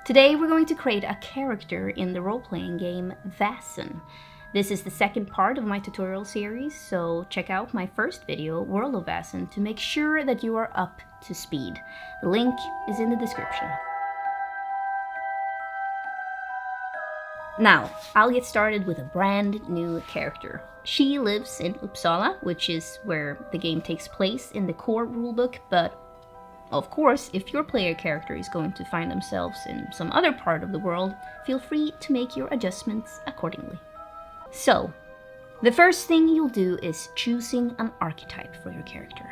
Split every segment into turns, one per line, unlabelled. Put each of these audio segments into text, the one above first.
Today we're going to create a character in the role-playing game Vaesen. This is the second part of my tutorial series, so check out my first video, World of Vaesen, to make sure that you are up to speed. The link is in the description. Now, I'll get started with a brand new character. She lives in Uppsala, which is where the game takes place in the core rulebook, but of course, if your player character is going to find themselves in some other part of the world, feel free to make your adjustments accordingly. So, the first thing you'll do is choosing an archetype for your character.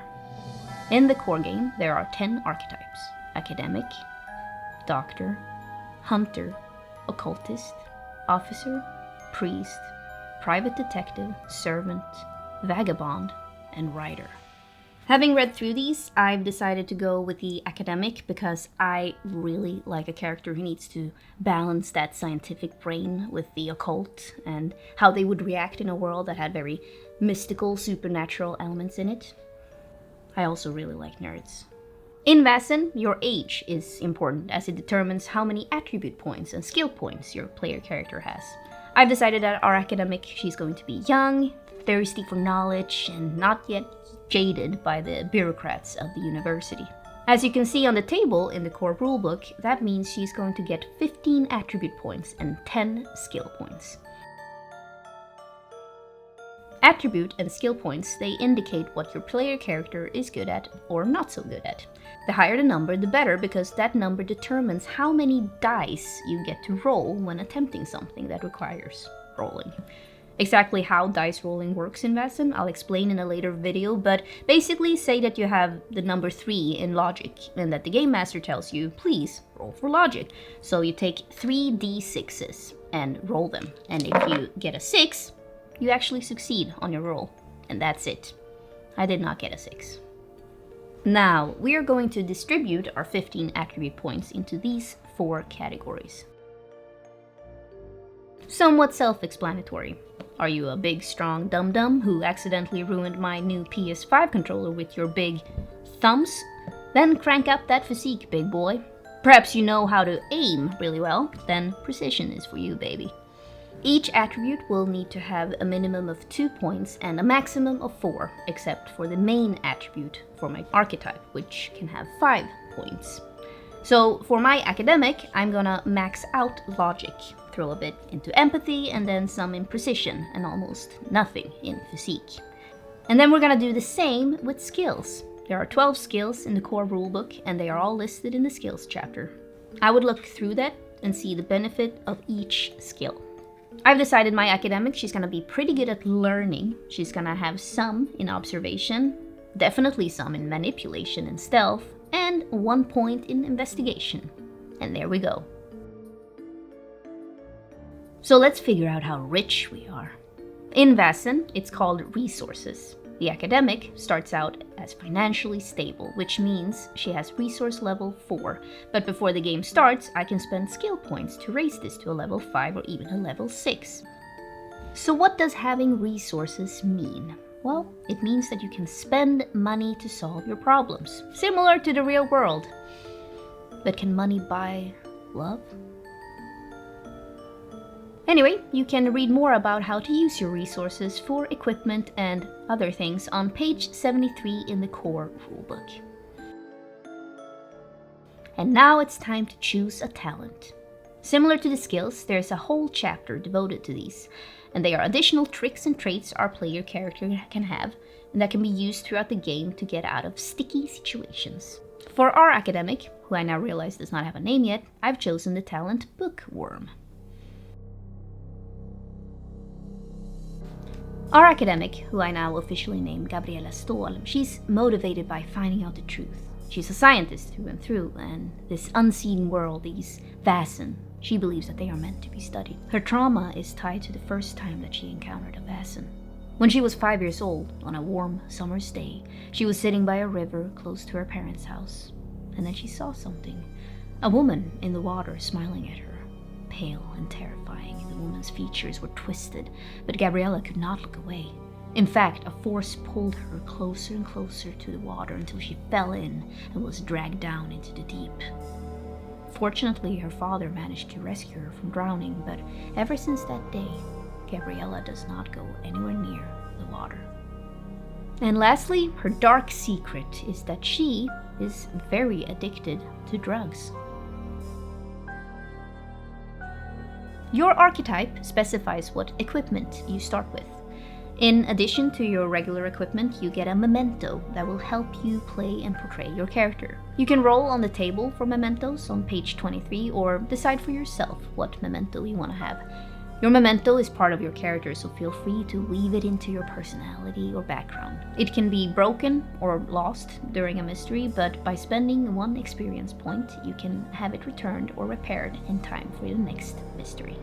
In the core game, there are 10 archetypes: academic, doctor, hunter, occultist, officer, priest, private detective, servant, vagabond, and rider. Having read through these, I've decided to go with the academic because I really like a character who needs to balance that scientific brain with the occult and how they would react in a world that had very mystical, supernatural elements in it. I also really like nerds. In Vaesen, your age is important as it determines how many attribute points and skill points your player character has. I've decided that our academic, she's going to be young, thirsty for knowledge, and not yet jaded by the bureaucrats of the university. As you can see on the table in the core rulebook, that means she's going to get 15 attribute points and 10 skill points. Attribute and skill points, they indicate what your player character is good at or not so good at. The higher the number, the better, because that number determines how many dice you get to roll when attempting something that requires rolling. Exactly how dice rolling works in Vaesen, I'll explain in a later video, but basically say that you have the number 3 in logic, and that the game master tells you, please roll for logic. So you take 3 d6s and roll them, and if you get a 6, you actually succeed on your roll, and that's it. I did not get a 6. Now, we are going to distribute our 15 attribute points into these 4 categories. Somewhat self-explanatory. Are you a big, strong dum-dum who accidentally ruined my new PS5 controller with your big thumbs? Then crank up that physique, big boy. Perhaps you know how to aim really well, then precision is for you, baby. Each attribute will need to have a minimum of 2 points and a maximum of 4, except for the main attribute for my archetype, which can have 5 points. So for my academic, I'm gonna max out logic, throw a bit into empathy, and then some in precision, and almost nothing in physique. And then we're gonna do the same with skills. There are 12 skills in the core rulebook, and they are all listed in the skills chapter. I would look through that and see the benefit of each skill. I've decided my academic, she's gonna be pretty good at learning. She's gonna have some in observation, definitely some in manipulation and stealth, and 1 point in investigation. And there we go. So let's figure out how rich we are. In Vaesen, it's called resources. The academic starts out as financially stable, which means she has resource level 4. But before the game starts, I can spend skill points to raise this to a level 5 or even a level 6. So what does having resources mean? Well, it means that you can spend money to solve your problems, similar to the real world. But can money buy love? Anyway, you can read more about how to use your resources for equipment and other things on page 73 in the core rulebook. And now it's time to choose a talent. Similar to the skills, there's a whole chapter devoted to these, and they are additional tricks and traits our player character can have, and that can be used throughout the game to get out of sticky situations. For our academic, who I now realize does not have a name yet, I've chosen the talent Bookworm. Our academic, who I now officially name Gabriella Ståhl, she's motivated by finding out the truth. She's a scientist through and through, and this unseen world, these Vaesen, she believes that they are meant to be studied. Her trauma is tied to the first time that she encountered a Vaesen. When she was 5 years old, on a warm summer's day, she was sitting by a river close to her parents' house, and then she saw something. A woman in the water smiling at her. Pale and terrifying, the woman's features were twisted, but Gabriella could not look away. In fact, a force pulled her closer and closer to the water until she fell in and was dragged down into the deep. Fortunately, her father managed to rescue her from drowning, but ever since that day, Gabriella does not go anywhere near the water. And lastly, her dark secret is that she is very addicted to drugs. Your archetype specifies what equipment you start with. In addition to your regular equipment, you get a memento that will help you play and portray your character. You can roll on the table for mementos on page 23 or decide for yourself what memento you want to have. Your memento is part of your character, so feel free to weave it into your personality or background. It can be broken or lost during a mystery, but by spending 1 experience point, you can have it returned or repaired in time for the next mystery.